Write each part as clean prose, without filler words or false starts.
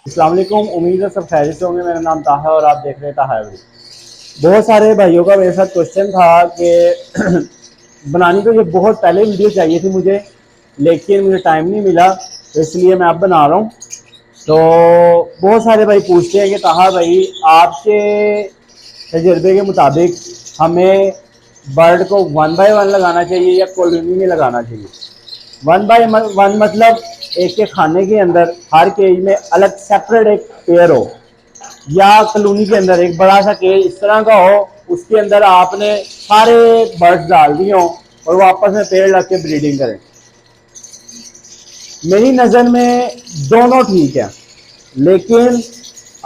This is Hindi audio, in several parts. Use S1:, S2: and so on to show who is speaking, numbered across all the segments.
S1: अस्सलाम वालेकुम। उम्मीद है सब खैरियत से होंगे। मेरा नाम ताहा है और आप देख रहे हैं ताहा एवरी। बहुत सारे भाइयों का मेरे साथ क्वेश्चन था कि बनानी तो ये बहुत पहले वीडियो चाहिए थी मुझे, लेकिन मुझे टाइम नहीं मिला, तो इसलिए मैं अब बना रहा हूँ। तो बहुत सारे भाई पूछते हैं कि ताहा भाई, आपके तजर्बे के मुताबिक हमें बर्ड को वन बाय वन लगाना चाहिए या कॉलोनी में लगाना चाहिए? वन बाय वन मतलब एक के खाने के अंदर हर केज में अलग सेपरेट एक पेयर हो, या कॉलोनी के अंदर एक बड़ा सा केज इस तरह का हो, उसके अंदर आपने सारे बर्ड्स डाल दिए हों और वो आपस में पेड़ लग के ब्रीडिंग करें। मेरी नज़र में दोनों ठीक है, लेकिन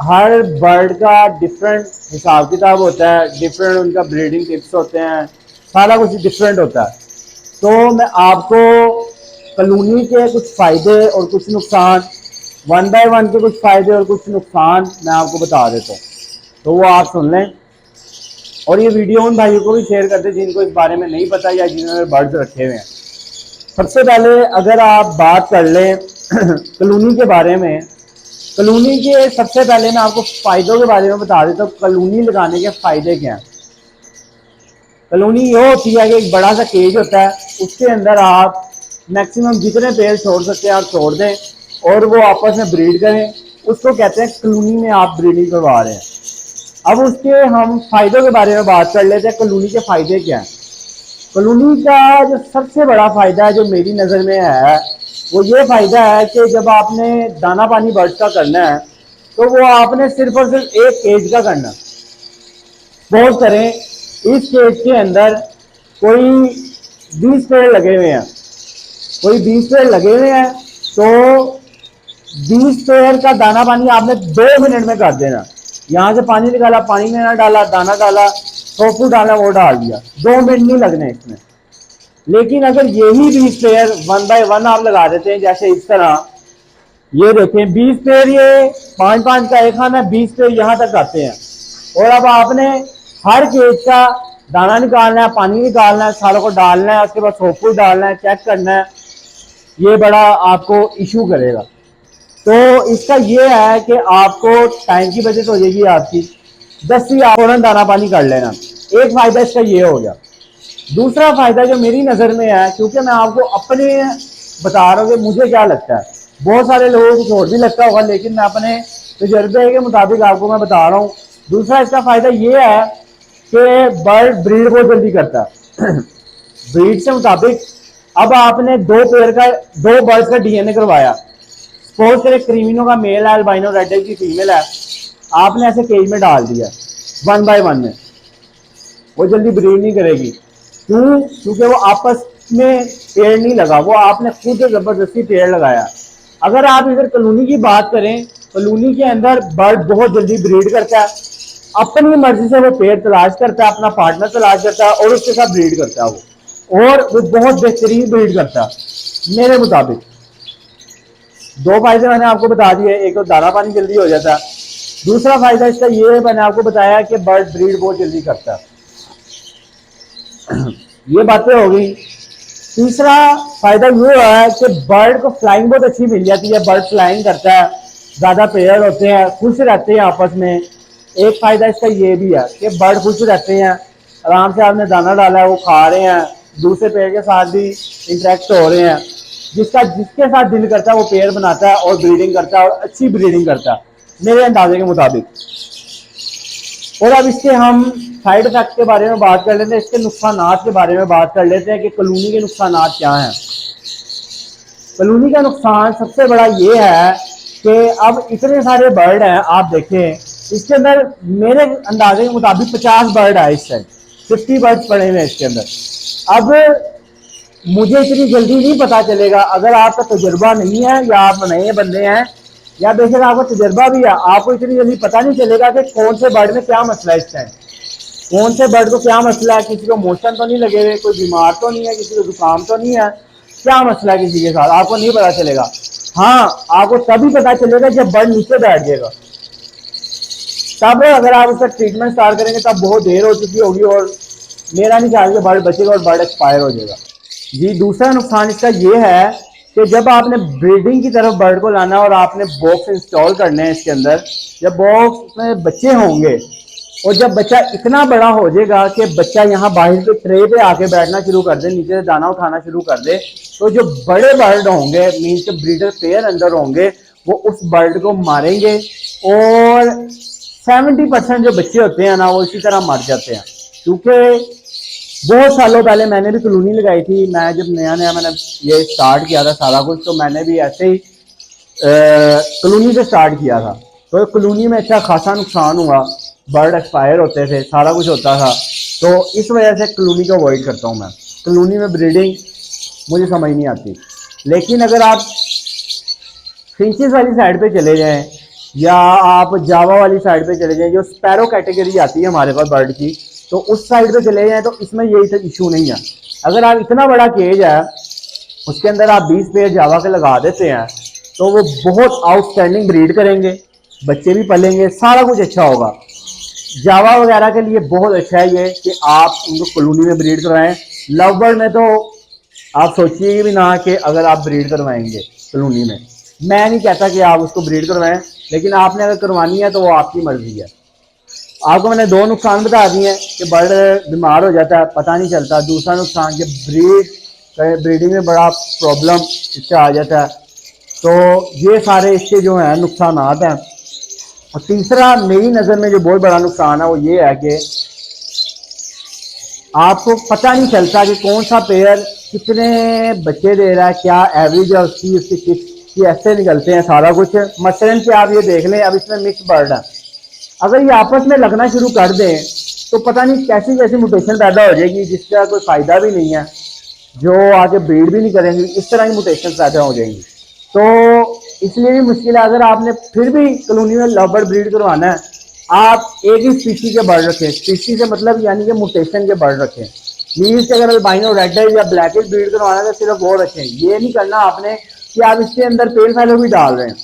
S1: हर बर्ड का डिफरेंट हिसाब किताब होता है, डिफरेंट उनका ब्रीडिंग टिप्स होते हैं, सारा कुछ डिफरेंट होता है। तो मैं आपको कॉलोनी के कुछ फ़ायदे और कुछ नुकसान, वन बाय वन के कुछ फ़ायदे और कुछ नुकसान मैं आपको बता देता हूँ, तो वो आप सुन लें। और ये वीडियो उन भाइयों को भी शेयर कर दें जिनको इस बारे में नहीं पता या जिन्होंने बर्ड्स रखे हुए हैं। सबसे पहले अगर आप बात कर लें कॉलोनी के बारे में, कॉलोनी के सबसे पहले मैं आपको फ़ायदों के बारे में बता देता हूँ। कॉलोनी लगाने के फ़ायदे क्या हैं? कॉलोनी ये होती है कि एक बड़ा सा केज होता है, उसके अंदर आप मैक्सिमम जितने पेड़ छोड़ सकते हैं आप छोड़ दें और वो आपस में ब्रीड करें। उसको कहते हैं कॉलोनी में आप ब्रीडिंग करवा रहे हैं। अब उसके हम फायदों के बारे में बात कर लेते हैं। कॉलोनी के फायदे क्या हैं? कॉलोनी का जो सबसे बड़ा फायदा है जो मेरी नज़र में है, वो ये फायदा है कि जब आपने दाना पानी बर्ड्स का करना है तो वो आपने सिर्फ और सिर्फ एक केज का करना है। सपोज करें इस केज के अंदर कोई 20 पेड़ लगे हुए हैं, कोई 20 पेड़ लगे हुए हैं, तो 20 पेड़ का दाना पानी आपने 2 मिनट में कर देना। यहाँ से पानी निकाला, पानी में ना डाला, दाना डाला, टोफू डाला, वो डाल दिया, 2 मिनट नहीं लगने इसमें। लेकिन अगर यही 20 पेड़ वन बाय वन आप लगा देते हैं, जैसे इस तरह, ये देखें 20 पेड़, ये 5-5 का एक खाना, 20 पेड़ यहाँ तक आते हैं। और अब आपने हर केज का दाना निकालना है, पानी निकालना है, सारों को डालना है, उसके बाद सोपू डालना है, चेक करना है, ये बड़ा आपको इशू करेगा। तो इसका ये है कि आपको टाइम की बचत हो जाएगी आपकी, 10 ही आप फौरन दाना पानी कर लेना। एक फ़ायदा इसका ये हो गया। दूसरा फ़ायदा जो मेरी नज़र में है, क्योंकि मैं आपको अपने बता रहा हूँ कि मुझे क्या लगता है, बहुत सारे लोगों को कुछ और भी लगता होगा, लेकिन मैं अपने तजर्बे के मुताबिक आपको मैं बता रहा हूँ। दूसरा इसका फ़ायदा ये है कि बर्ड ब्रीड बहुत जल्दी करता है ब्रीड से मुताबिक अब आपने दो बर्ड्स का डीएनए करवाया, सपोज करें क्रीमिनो का मेल है, अल्बाइनो रेड की फीमेल है, आपने ऐसे केज में डाल दिया वन बाय वन में, वो जल्दी ब्रीड नहीं करेगी। क्यों? क्योंकि वो आपस में पेड़ नहीं लगा, वो आपने खुद जबरदस्ती पेड़ लगाया। अगर आप इधर कॉलोनी की बात करें, कॉलोनी के अंदर बर्ड बहुत जल्दी ब्रीड करता है, अपनी मर्जी से वो पेड़ तलाश करता है, अपना पार्टनर तलाश करता है और उसके साथ ब्रीड करता है वो, और वो बहुत बेहतरीन ब्रीड करता है मेरे मुताबिक। दो फायदे मैंने आपको बता दिए, एक तो दाना पानी जल्दी हो जाता है, दूसरा फायदा इसका ये है मैंने आपको बताया कि बर्ड ब्रीड बहुत जल्दी करता है। ये बातें हो गई। तीसरा फायदा ये है कि बर्ड को फ्लाइंग बहुत अच्छी मिल जाती है, बर्ड फ्लाइंग करता है, ज़्यादा पेयर होते हैं, खुश रहते हैं आपस में। एक फ़ायदा इसका ये भी है कि बर्ड खुश रहते हैं, आराम से आपने दाना डाला है, वो खा रहे हैं, दूसरे पेड़ के साथ भी इंटरेक्ट हो रहे हैं, जिसके साथ दिल करता है वो पेयर बनाता है और ब्रीडिंग करता है और अच्छी ब्रीडिंग करता है मेरे अंदाजे के मुताबिक। और अब इसके हम साइड इफेक्ट के बारे में बात कर लेते हैं, इसके नुकसान के बारे में बात कर लेते हैं कि कॉलोनी के नुकसान क्या हैं। कॉलोनी का नुकसान सबसे बड़ा ये है कि अब इतने सारे बर्ड हैं, आप देखें इसके अंदर मेरे अंदाजे के मुताबिक 50 बर्ड है, इस टाइम 50 बर्ड पड़े हुए हैं इसके अंदर। अब मुझे इतनी जल्दी नहीं पता चलेगा, अगर आपका तजुर्बा नहीं है या आप नए बंदे हैं या बेशक आपका तजुर्बा भी है, आपको इतनी जल्दी पता नहीं चलेगा कि कौन से बर्ड में क्या मसला है इस टाइम, कौन से बर्ड को क्या मसला है, किसी को मोशन तो नहीं लगे हुए, कोई बीमार तो नहीं है, किसी को जुकाम तो नहीं है, क्या मसला है किसी के साथ, आपको नहीं पता चलेगा। हाँ, आपको तभी पता चलेगा जब बर्ड नीचे बैठ जाएगा, तब अगर आप उसका ट्रीटमेंट स्टार्ट करेंगे तब बहुत देर हो चुकी होगी और मेरा नहीं ख्याल कि बर्ड बचेगा और बर्ड एक्सपायर हो जाएगा। जी, दूसरा नुकसान इसका ये है कि जब आपने ब्रीडिंग की तरफ बर्ड को लाना और आपने बॉक्स इंस्टॉल करने हैं इसके अंदर, जब बॉक्स में बच्चे होंगे और जब बच्चा इतना बड़ा हो जाएगा कि बच्चा यहाँ बाहर पे ट्रे पे आके बैठना शुरू कर दे, नीचे से दाना उठाना शुरू कर दे, तो जो बड़े बर्ड होंगे मीन्स के ब्रीडर पेयर अंदर होंगे वो उस बर्ड को मारेंगे और 70% जो बच्चे होते हैं ना वो इसी तरह मर जाते हैं। क्योंकि बहुत सालों पहले मैंने भी कॉलोनी लगाई थी, मैं जब नया नया मैंने ये स्टार्ट किया था सारा कुछ, तो मैंने भी ऐसे ही कॉलोनी से स्टार्ट किया था। तो कॉलोनी में अच्छा खासा नुकसान हुआ, बर्ड एक्सपायर होते थे, सारा कुछ होता था। तो इस वजह से कॉलोनी को अवॉइड करता हूँ मैं। कॉलोनी में ब्रीडिंग मुझे समझ नहीं आती। लेकिन अगर आप फिंचेस वाली साइड पे चले जाएं या आप जावा वाली साइड पे चले जाएं, जो स्पैरो कैटेगरी आती है हमारे पास बर्ड की, तो उस साइड पे चले जाएं तो इसमें यही इशू नहीं है। अगर आप इतना बड़ा केज है उसके अंदर आप 20 पेयर जावा के लगा देते हैं तो वो बहुत आउटस्टैंडिंग ब्रीड करेंगे, बच्चे भी पलेंगे, सारा कुछ अच्छा होगा। जावा वगैरह के लिए बहुत अच्छा है ये कि आप उनको कॉलोनी में ब्रीड करवाएं। लव बर्ड में तो आप सोचिए भी ना कि अगर आप ब्रीड करवाएंगे कॉलोनी में, मैं नहीं कहता कि आप उसको ब्रीड करवाएं, लेकिन आपने अगर करवानी है तो वो आपकी मर्जी है। आपको मैंने दो नुकसान बता दिए हैं कि बर्ड बीमार हो जाता है, पता नहीं चलता। दूसरा नुकसान कि ब्रीडिंग में बड़ा प्रॉब्लम इससे आ जाता है। तो ये सारे इसके जो हैं नुकसान हैं। और तीसरा मेरी नज़र में जो बहुत बड़ा नुकसान है वो ये है कि आपको पता नहीं चलता कि कौन सा पेयर कितने बच्चे दे रहा है, क्या एवरेज है उसकी, उसकी किस ऐसे निकलते हैं सारा कुछ। मसलन कि आप ये देख लें, अब इसमें मिक्स बर्ड है, अगर ये आपस में लगना शुरू कर दें तो पता नहीं कैसी कैसी म्यूटेशन पैदा हो जाएगी जिसका कोई फ़ायदा भी नहीं है, जो आगे ब्रीड भी नहीं करेंगे, इस तरह की म्यूटेशन पैदा हो जाएंगी। तो इसलिए भी मुश्किल है। अगर आपने फिर भी कॉलोनी में लव बर्ड ब्रीड करवाना है, आप एक ही स्पीशी के बर्ड रखें। स्पीशी से मतलब यानी कि म्यूटेशन के बर्ड रखें। मीन्स अगर अल्बाइनो रेड है या ब्लैक ब्रीड करवाना है तो सिर्फ वो रखें। ये नहीं करना आपने कि आप इसके अंदर पेल फैलो भी डाल रहे हैं,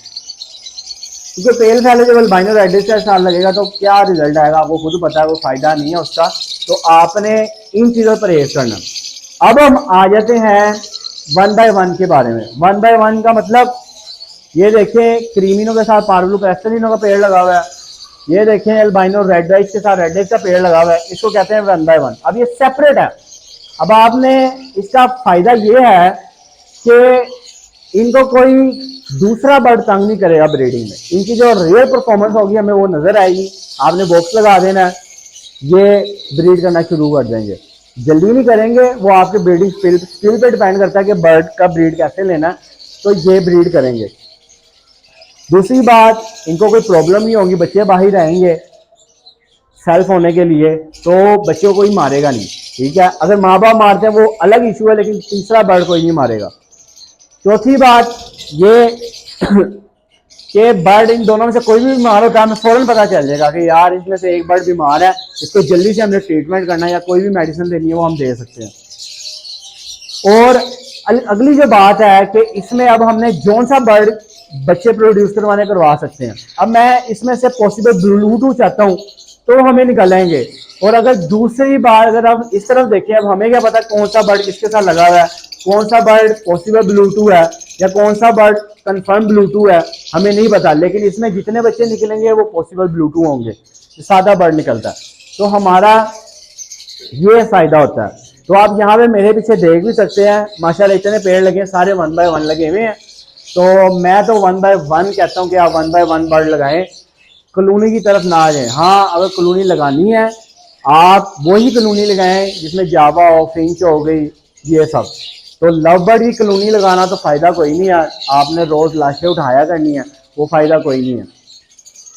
S1: क्योंकि पेल फैलो जब अल्बाइनो रेड का साल लगेगा तो क्या रिजल्ट आएगा आपको खुद पता है, वो फायदा नहीं है उसका। तो आपने इन चीज़ों पर परहेज करना। अब हम आ जाते हैं 1 बाय 1 के बारे में। 1 बाय 1 का मतलब ये देखें क्रीमिनो के साथ पार्वलू पेस्टलिनो का पेड़ लगा हुआ है, ये देखें अल्बाइनो रेड आइज के साथ रेड आइज का पेड़ लगा हुआ है, इसको कहते हैं 1 बाय 1। अब ये सेपरेट है। अब आपने इसका फायदा ये है कि इनको कोई दूसरा बर्ड तंग नहीं करेगा ब्रीडिंग में। इनकी जो रियल परफॉर्मेंस होगी हमें वो नजर आएगी। आपने बॉक्स लगा देना है, ये ब्रीड करना शुरू कर देंगे। जल्दी नहीं करेंगे, वो आपके ब्रीडिंग स्किल पे डिपेंड करता है कि बर्ड का ब्रीड कैसे लेना है, तो ये ब्रीड करेंगे। दूसरी बात, इनको कोई प्रॉब्लम नहीं होगी, बच्चे बाहर आएंगे सेल्फ होने के लिए, तो बच्चों को ही मारेगा नहीं, ठीक है। अगर माँ बाप मारते हैं वो अलग इशू है, लेकिन तीसरा बर्ड कोई नहीं मारेगा। चौथी बात ये कि बर्ड इन दोनों में से कोई भी बीमार होता है हमें फौरन पता चल जाएगा कि यार इसमें से एक बर्ड बीमार है, इसको जल्दी से हमने ट्रीटमेंट करना है या कोई भी मेडिसिन देनी है वो हम दे सकते हैं। और अगली जो बात है कि इसमें अब हमने जौन सा बर्ड बच्चे प्रोड्यूस करवा सकते हैं। अब मैं इसमें से पॉसिबल ब्लूटूथ चाहता हूँ तो हमें निकालेंगे। और अगर दूसरी बार अगर हम इस तरफ देखें, अब हमें क्या पता कौन सा बर्ड किसके साथ लगा हुआ है, कौन सा बर्ड पॉसिबल ब्लूटूथ है या कौन सा बर्ड कंफर्म ब्लूटूथ है, हमें नहीं पता। लेकिन इसमें जितने बच्चे निकलेंगे वो पॉसिबल ब्लूटूथ होंगे, सादा बर्ड निकलता है, तो हमारा ये फायदा होता है। तो आप यहाँ पे मेरे पीछे देख भी सकते हैं, माशाल्लाह इतने पेड़ लगे हैं, सारे 1 बाय 1 लगे हुए हैं। तो मैं तो 1 बाय 1 कहता हूँ कि आप 1 बाय 1 बर्ड लगाएं, कॉलोनी की तरफ ना आ जाए। हाँ, अगर कॉलोनी लगानी है आप वही कॉलोनी लगाएं जिसमें जावा हो, फिंच हो गई, ये सब। तो लव बर्ड की कॉलोनी लगाना तो फ़ायदा कोई नहीं है, आपने रोज़ लाशें उठाया करनी है, वो फ़ायदा कोई नहीं है।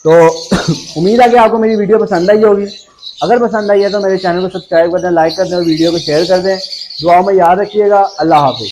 S1: तो उम्मीद है कि आपको मेरी वीडियो पसंद आई होगी। अगर पसंद आई है तो मेरे चैनल को सब्सक्राइब कर दें, लाइक कर दें और वीडियो को शेयर कर दें। दुआ में याद रखिएगा। अल्लाह हाफिज़।